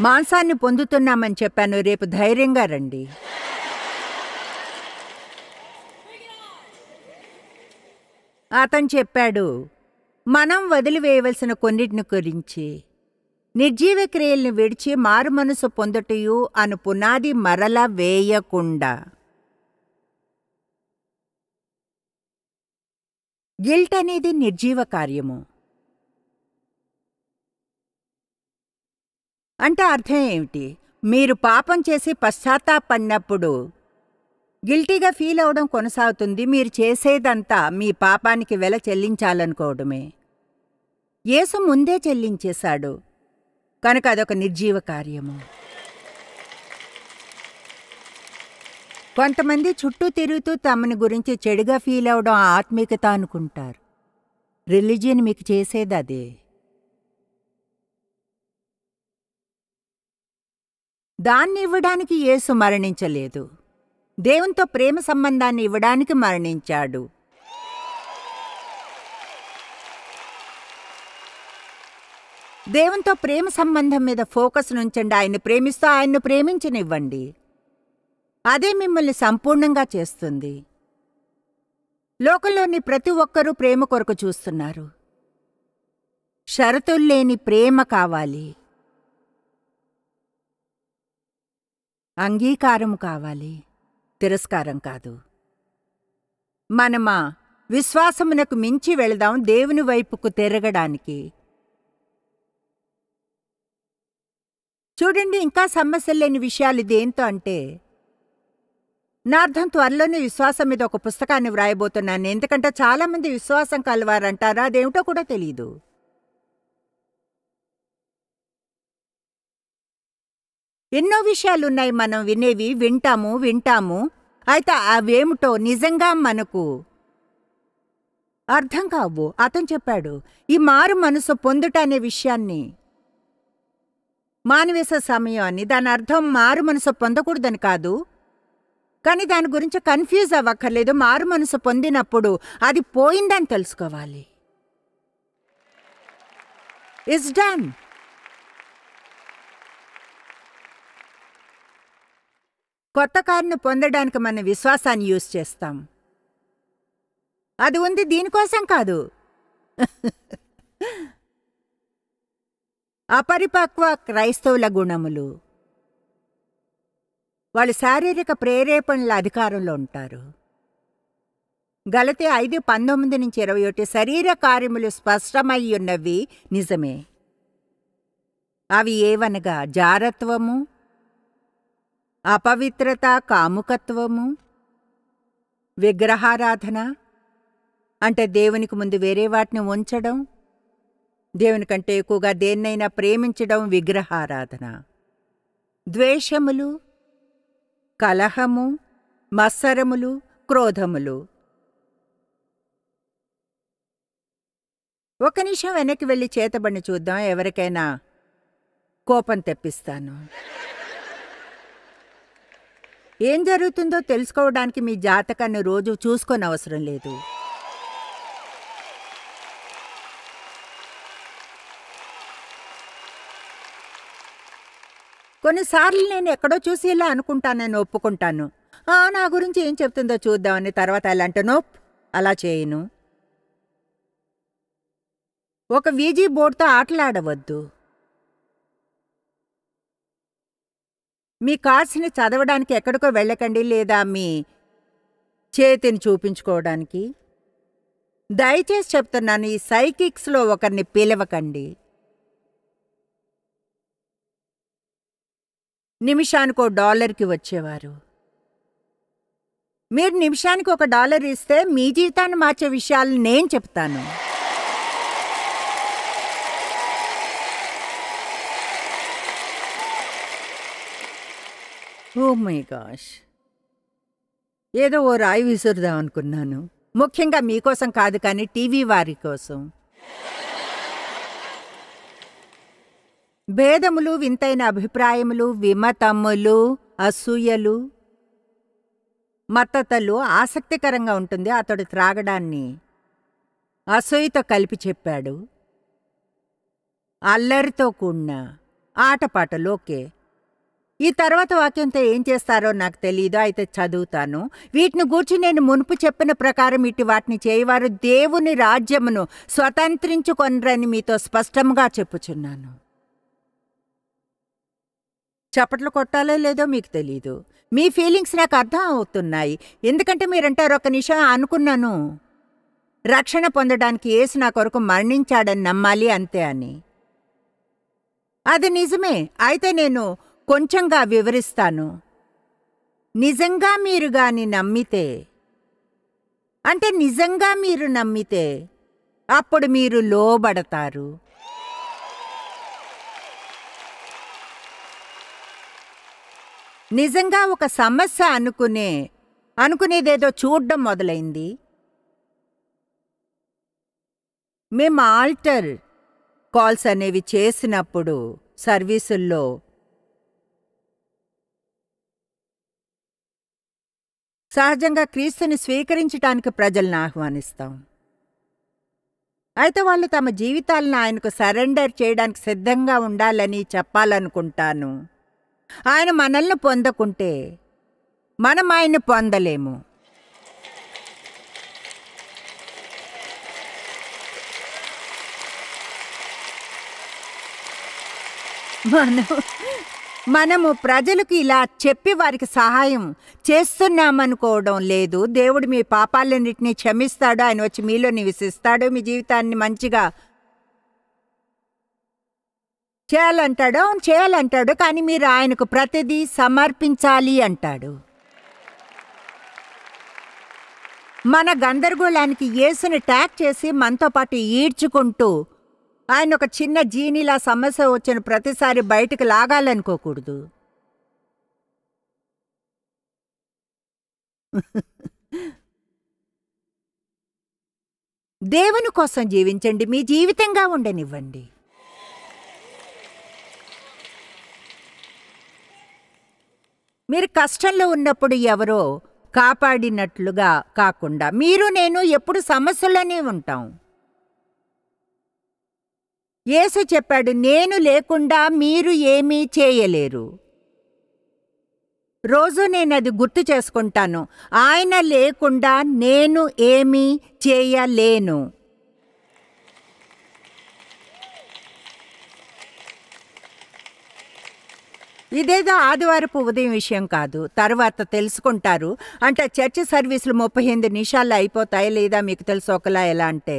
B: మాంసాన్ని పొందుతున్నామని చెప్పాను. రేపు ధైర్యంగా రండి. అతను చెప్పాడు, మనం వదిలివేయవలసిన కొన్నిటిని గురించి. నిర్జీవ క్రియల్ని విడిచి మారు మనసు పొందుటయు అను పునాది మరల వేయకుండా. గిల్ట్ అనేది నిర్జీవ కార్యము. అంటే అర్థం ఏమిటి? మీరు పాపం చేసి పశ్చాత్తాపడినప్పుడు గిల్టీగా ఫీల్ అవడం కొనసాగుతుంది. మీరు చేసేదంతా మీ పాపానికి వెల చెల్లించాలనుకోవడమే. యేసు ముందే చెల్లించేశాడు కనుక అదొక నిర్జీవ కార్యము. కొంతమంది చుట్టూ తిరుగుతూ తమని గురించి చెడుగా ఫీల్ అవడం ఆత్మీకత అనుకుంటారు. రిలీజియన్ మీకు చేసేది అదే. దాన్ని ఇవ్వడానికి యేసు మరణించలేదు. దేవునితో ప్రేమ సంబంధాన్ని ఇవ్వడానికి మరణించాడు. దేవునితో ప్రేమ సంబంధం మీద ఫోకస్ ఉంచండి. ఆయన్ని ప్రేమిస్తూ ఆయన్ను ప్రేమించనివ్వండి. అదే మిమ్మల్ని సంపూర్ణంగా చేస్తుంది. లోకంలోని ప్రతి ఒక్కరూ ప్రేమ కొరకు చూస్తున్నారు. షరతుల్లేని ప్రేమ కావాలి. అంగీకారం కావాలి, తిరస్కారం కాదు. మనమా విశ్వాసమునకు మించి వెళదాం దేవుని వైపుకు తిరగడానికి. చూడండి, ఇంకా సమస్యలు లేని విషయాలు దేంతో అంటే, నా అర్థం త్వరలోనే విశ్వాసం మీద ఒక పుస్తకాన్ని వ్రాయబోతున్నాను. ఎందుకంటే చాలామంది విశ్వాసం కలవారంటారా, అదేమిటో కూడా తెలీదు. ఎన్నో విషయాలున్నాయి మనం వినేవి, వింటాము. అయితే అవేమిటో నిజంగా మనకు అర్థం కావు. అతను చెప్పాడు, ఈ మారు మనసు పొందుట అనే విషయాన్ని మానివేసే సమయం అని. దాని అర్థం మారు మనసు పొందకూడదని కాదు, కానీ దాని గురించి కన్ఫ్యూజ్ అవ్వక్కర్లేదు. మారు మనసు పొందినప్పుడు అది పోయిందని తెలుసుకోవాలి. It's done. కొత్త కారును పొందడానికి మన విశ్వాసాన్ని యూజ్ చేస్తాం. అది ఉంది దీనికోసం కాదు. అపరిపక్వ క్రైస్తవుల గుణములు. వాళ్ళు శారీరక ప్రేరేపణల అధికారంలో ఉంటారు. గలతీ 5:19-21 శరీర కార్యములు స్పష్టమై ఉన్నవి నిజమే. అవి ఏవనగా జారత్వము, అపవిత్రత, కాముకత్వము, విగ్రహారాధన అంటే దేవునికి ముందు వేరే వాటిని ఉంచడం, దేవుని కంటే ఎక్కువగా దేన్నైనా ప్రేమించడం విగ్రహారాధన. ద్వేషములు, కలహము, మత్సరములు, క్రోధములు. ఒక నిమిషం వెనక్కి వెళ్ళి చేతబడిని చూద్దాం. ఎవరికైనా కోపం తెప్పిస్తాను. ఏం జరుగుతుందో తెలుసుకోవడానికి మీ జాతకాన్ని రోజు చూసుకోనవసరం లేదు. కొన్నిసార్లు నేను ఎక్కడో చూసి ఇలా అనుకుంటానని ఒప్పుకుంటాను. నా గురించి ఏం చెప్తుందో చూద్దామని. తర్వాత ఎలా అంటే నోప్, అలా చేయను. ఒక వీజీ బోర్డుతో ఆటలాడవద్దు. మీ కార్డ్స్ని చదవడానికి ఎక్కడికో వెళ్ళకండి, లేదా మీ చేతిని చూపించుకోవడానికి. దయచేసి చెప్తున్నాను, ఈ సైకిక్స్లో ఒకరిని పిలవకండి. నిమిషానికి $1 వచ్చేవారు. మీరు నిమిషానికి $1 ఇస్తే మీ జీవితాన్ని మార్చే విషయాలు నేను చెప్తాను. ఓ మై గాష్, ఏదో ఓ రాయి విసురుదాం అనుకున్నాను. ముఖ్యంగా మీకోసం కాదు, కానీ టీవీ వారి కోసం. భేదములు, వింతైన అభిప్రాయములు, విమతములు, అసూయలు, మత్తతలు ఆసక్తికరంగా ఉంటుంది. అతడు త్రాగడాన్ని అసూయతో కలిపి చెప్పాడు. అల్లరితో కూడిన ఆటపాటలు. ఓకే, ఈ తర్వాత వాక్యంతో ఏం చేస్తారో నాకు తెలీదు, అయితే చదువుతాను. వీటిని గూర్చి నేను మునుపు చెప్పిన ప్రకారం ఇటు వాటిని చేయవారు దేవుని రాజ్యమును స్వతంత్రించుకొనరని మీతో స్పష్టంగా చెప్పుచున్నాను. చప్పట్లు కొట్టాలో లేదో మీకు తెలీదు. మీ ఫీలింగ్స్ నాకు అర్థం అవుతున్నాయి. ఎందుకంటే మీరంటారు, ఒక నిమిషం అనుకున్నాను, రక్షణ పొందడానికి యేసు నా కొరకు మరణించాడని నమ్మాలి అంతే అని. అది నిజమే. అయితే నేను కొంచెంగా వివరిస్తాను. నిజంగా మీరు గాని నమ్మితే, అంటే నిజంగా మీరు నమ్మితే, అప్పుడు మీరు లోబడతారు. నిజంగా ఒక సమస్య అనుకునేదేదో చూడ్డం మొదలైంది. మేము ఆల్టర్ కాల్స్ అనేవి చేసినప్పుడు సర్వీసుల్లో సహజంగా క్రీస్తుని స్వీకరించడానికి ప్రజలను ఆహ్వానిస్తాం. అయితే వాళ్ళు తమ జీవితాలను ఆయనకు సరెండర్ చేయడానికి సిద్ధంగా ఉండాలని చెప్పాలనుకుంటాను. ఆయన మనల్ని పొందకుంటే మనం ఆయన్ని పొందలేము. మనము ప్రజలకు ఇలా చెప్పి వారికి సహాయం చేస్తున్నామనుకోవడం లేదు. దేవుడు మీ పాపాలన్నింటినీ క్షమిస్తాడు, ఆయన వచ్చి మీలో నివసిస్తాడు, మీ జీవితాన్ని మంచిగా చేయాలంటాడు. కానీ మీరు ఆయనకు ప్రతిదీ సమర్పించాలి అంటాడు. మన గందరగోళానికి యేసుని ట్యాగ్ చేసి మనతో పాటు ఈడ్చుకుంటూ ఆయన ఒక చిన్న జీనీలా సమస్య వచ్చిన ప్రతిసారి బయటకు లాగాలనుకోకూడదు. దేవుని కోసం జీవించండి, మీ జీవితంగా ఉండనివ్వండి. మీరు కష్టంలో ఉన్నప్పుడు ఎవరో కాపాడినట్లుగా కాకుండా మీరు నేను ఎప్పుడు సమస్యలోనే ఉంటాం. యేసు చెప్పాడు, నేను లేకుండా మీరు ఏమీ చేయలేరు. రోజు నేనది గుర్తు చేసుకుంటాను. ఆయన లేకుండా నేను ఏమీ చేయలేను. ఇదేదో ఆదివారపు ఉదయం విషయం కాదు. తర్వాత తెలుసుకుంటారు. అంటే చర్చ్ సర్వీసులు 38 నిమిషాల్లో అయిపోతాయి. లేదా మీకు తెలుసు ఒకలా ఎలా అంటే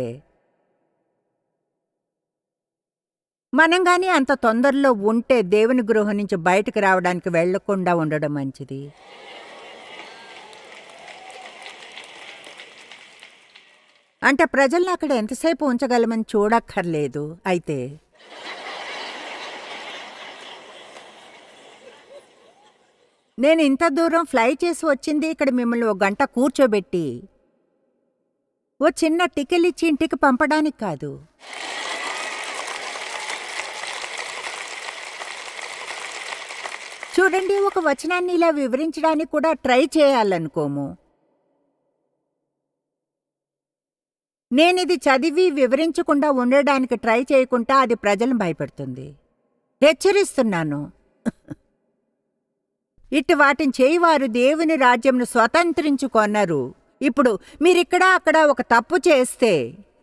B: మనం కానీ అంత తొందరలో ఉంటే దేవుని గృహం నుంచి బయటకు రావడానికి వెళ్లకుండా ఉండడం మంచిది. అంటే ప్రజల్ని అక్కడ ఎంతసేపు ఉంచగలమని చూడక్కర్లేదు. అయితే నేను ఇంత దూరం ఫ్లై చేసి వచ్చింది ఇక్కడ మిమ్మల్ని 1 గంట కూర్చోబెట్టి ఓ చిన్న టికెల్ ఇచ్చి ఇంటికి పంపడానికి కాదు. చూడండి, ఒక వచనాన్ని ఇలా వివరించడానికి కూడా ట్రై చేయాలనుకోము. నేనిది చదివి వివరించకుండా ఉండడానికి ట్రై చేయకుండా అది ప్రజలను భయపెడుతుంది. హెచ్చరిస్తున్నాను. ఇటు వాటిని చేయవారు దేవుని రాజ్యంను స్వతంత్రించుకొన్నారు. ఇప్పుడు మీరిక్కడ అక్కడ ఒక తప్పు చేస్తే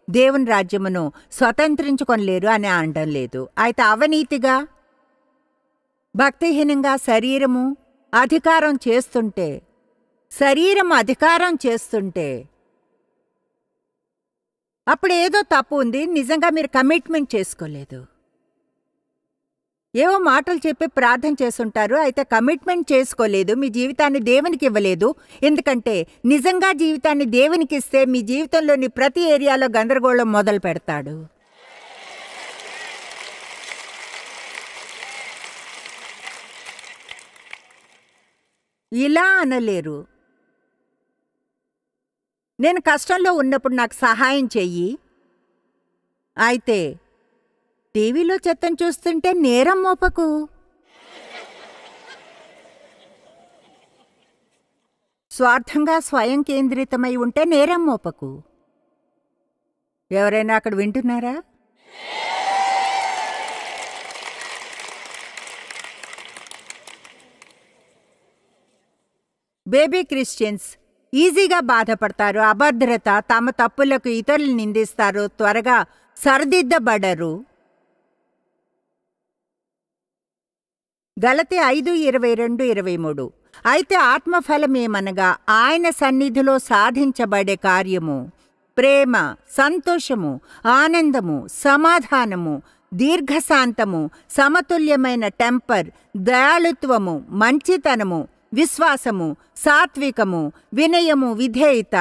B: దేవుని రాజ్యమును స్వతంత్రించుకొనలేరు అని అనడం లేదు. అయితే అవినీతిగా భక్తిహీనంగా శరీరం అధికారం చేస్తుంటే అప్పుడు ఏదో తప్పు ఉంది. నిజంగా మీరు కమిట్మెంట్ చేసుకోలేదు. ఏవో మాటలు చెప్పి ప్రార్థన చేస్తుంటారు. అయితే కమిట్మెంట్ చేసుకోలేదు. మీ జీవితాన్ని దేవునికి ఇవ్వలేదు. ఎందుకంటే నిజంగా జీవితాన్ని దేవునికి ఇస్తే మీ జీవితంలోని ప్రతి ఏరియాలో గందరగోళం మొదలు పెడతాడు. ఇలా అనలేరు. నేను కష్టంలో ఉన్నప్పుడు నాకు సహాయం చెయ్యి. అయితే టీవీలో చెత్తను చూస్తుంటే నేరం మోపకు. స్వార్థంగా స్వయం కేంద్రితమై ఉంటే నేరం మోపకు. ఎవరైనా అక్కడ వింటున్నారా? బేబీ క్రిస్టియన్స్ ఈజీగా బాధపడతారు. అభద్రత, తమ తప్పులకు ఇతరులు నిందిస్తారు, త్వరగా సరిదిద్దబడరు. గలతీ 5:22-23. అయితే ఆత్మఫలమేమనగా ఆయన సన్నిధిలో సాధించబడే కార్యము ప్రేమ, సంతోషము, ఆనందము, సమాధానము, దీర్ఘశాంతము, సమతుల్యమైన టెంపర్, దయాళుత్వము, మంచితనము, విశ్వాసము, సాత్వికము, వినయము, విధేయత,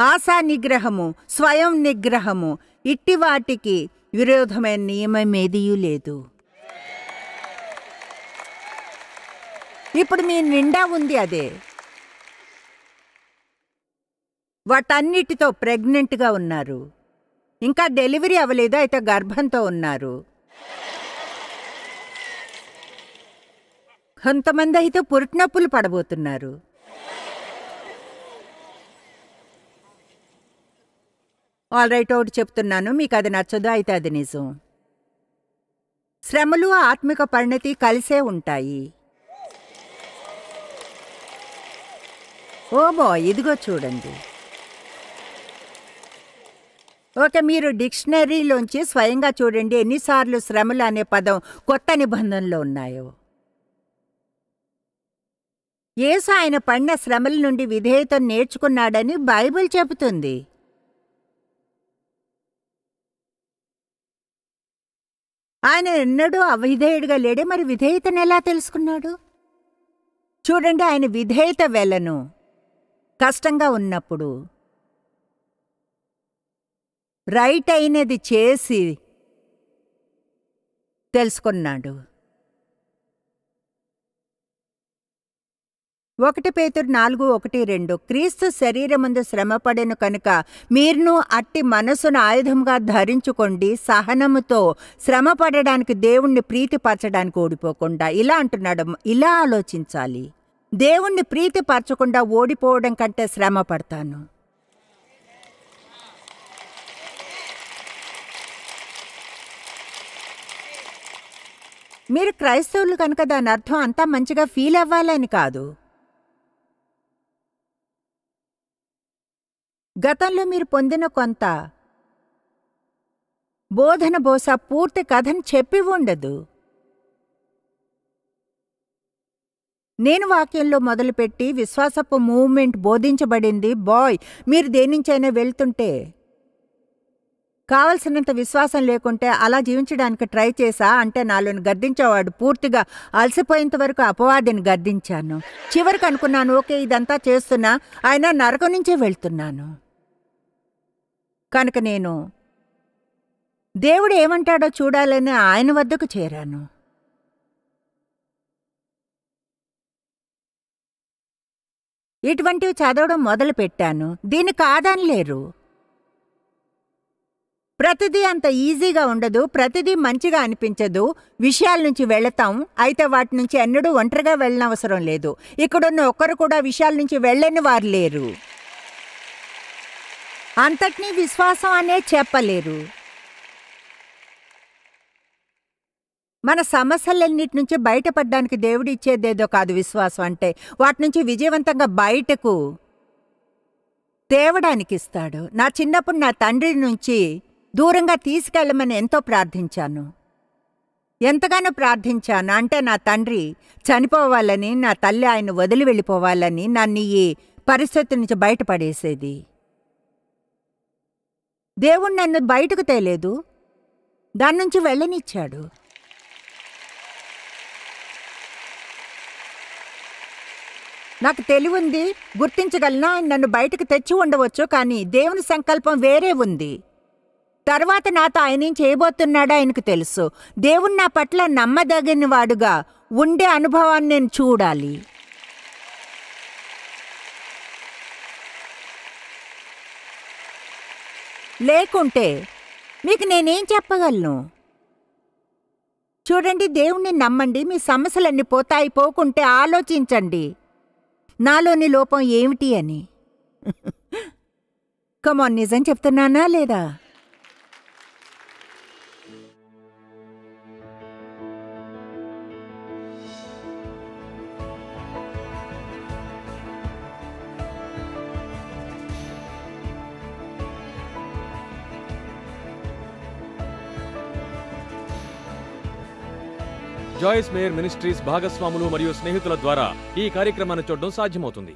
B: ఆశా నిగ్రహము, స్వయం నిగ్రహము. ఇట్టివాటికి విరోధమైన నియమమేదియూ లేదు. ఇప్పుడు మీ నిండా ఉంది అదే. వాటన్నిటితో ప్రెగ్నెంట్గా ఉన్నారు. ఇంకా డెలివరీ అవ్వలేదు, అయితే గర్భంతో ఉన్నారు. కొంతమంది అయితే పురిటినొప్పులు పడబోతున్నారు. ఆల్రైట్, ఒకటి చెప్తున్నాను, మీకు అది నచ్చదు, అయితే అది నిజం. శ్రమలు ఆత్మిక పరిణతి కలిసే ఉంటాయి. ఓబో, ఇదిగో చూడండి. ఓకే, మీరు డిక్షనరీలోంచి స్వయంగా చూడండి ఎన్నిసార్లు శ్రమలు అనే పదం కొత్త నిబంధనలో ఉన్నాయో. యేసు ఆయన పడిన శ్రమల నుండి విధేయతను నేర్చుకున్నాడని బైబిల్ చెబుతుంది. ఆయన ఎన్నడూ అవిధేయుడిగా లేడే, మరి విధేయతను ఎలా తెలుసుకున్నాడు? చూడండి, ఆయన విధేయత వెలను కష్టంగా ఉన్నప్పుడు రైట్ అయినది చేసి తెలుసుకున్నాడు. 1 పేతురు 4:1-2. క్రీస్తు శరీరమందు శ్రమపడెను కనుక మీరును అట్టి మనసును ఆయుధంగా ధరించుకోండి. సహనముతో శ్రమపడడానికి, దేవుణ్ణి ప్రీతిపరచడానికి ఓడిపోకుండా. ఇలా అంటున్నాడు. ఇలా ఆలోచించాలి. దేవుణ్ణి ప్రీతిపరచకుండా ఓడిపోవడం కంటే శ్రమ పడతాను. మీరు క్రైస్తవులు కనుక దాని అర్థం అంతా మంచిగా ఫీల్ అవ్వాలని కాదు. గతంలో మీరు పొందిన కొంత బోధన బహుశా పూర్తి కథను చెప్పి ఉండదు. నేను వాక్యంలో మొదలుపెట్టి విశ్వాసపు మూవ్మెంట్ బోధించబడింది. బాయ్, మీరు దేనించైనా వెళ్తుంటే కావలసినంత విశ్వాసం లేకుంటే అలా జీవించడానికి ట్రై చేశా అంటే నాలోని గద్దించేవాడు పూర్తిగా అలసిపోయేంత వరకు అపవాదిని గద్దించాను. చివరికి అనుకున్నాను, ఓకే ఇదంతా చేస్తున్నా, అయినా నరకం నుంచే వెళ్తున్నాను. కనుక నేను దేవుడు ఏమంటాడో చూడాలని ఆయన వద్దకు చేరాను. ఇటువంటివి చదవడం మొదలుపెట్టాను. దీన్ని కాదనలేరు. ప్రతిదీ అంత ఈజీగా ఉండదు, ప్రతిదీ మంచిగా అనిపించదు. విషయాల నుంచి వెళతాం, అయితే వాటి నుంచి ఎన్నడూ ఒంటరిగా వెళ్ళనవసరం లేదు. ఇక్కడున్న ఒక్కరు కూడా విషయాల నుంచి వెళ్ళని వారు లేరు. అంతటినీ విశ్వాసం అనే చెప్పలేరు. మన సమస్యలన్నిటి నుంచి బయటపడడానికి దేవుడు ఇచ్చేదేదో కాదు విశ్వాసం అంటే. వాటి నుంచి విజయవంతంగా బయటకు తేవడానికి ఇస్తాడు. నా చిన్నప్పుడు నా తండ్రి నుంచి దూరంగా తీసుకెళ్ళమని ఎంతో ప్రార్థించాను. ఎంతగానో ప్రార్థించాను అంటే నా తండ్రి చనిపోవాలని, నా తల్లి ఆయన వదిలి వెళ్ళిపోవాలని నన్ను ఈ పరిస్థితి నుంచి బయటపడేసేది. దేవుడు నన్ను బయటకు తేలేదు, దాని నుంచి వెళ్ళనిచ్చాడు. నాకు తెలివుంది, గుర్తించగలనా, ఆయన నన్ను బయటకు తెచ్చి ఉండవచ్చు, కానీ దేవుని సంకల్పం వేరే ఉంది. తర్వాత నాతో ఆయన ఏం చేయబోతున్నాడో ఆయనకు తెలుసు. దేవుడు నా పట్ల నమ్మదగిన వాడుగా ఉండే అనుభవాన్ని నేను చూడాలి. లేకుంటే మీకు నేనేం చెప్పగలను? చూడండి, దేవుణ్ణి నమ్మండి, మీ సమస్యలన్నీ పోతాయి. పోకుంటే ఆలోచించండి నాలోని లోపం ఏమిటి అని. కమాన్, నిజం చెప్తున్నానా లేదా?
A: జాయిస్ మేయర్ మినిస్ట్రీస్ భాగస్వాములు మరియు స్నేహితుల ద్వారా ఈ కార్యక్రమాన్ని చూడడం సాధ్యమవుతుంది.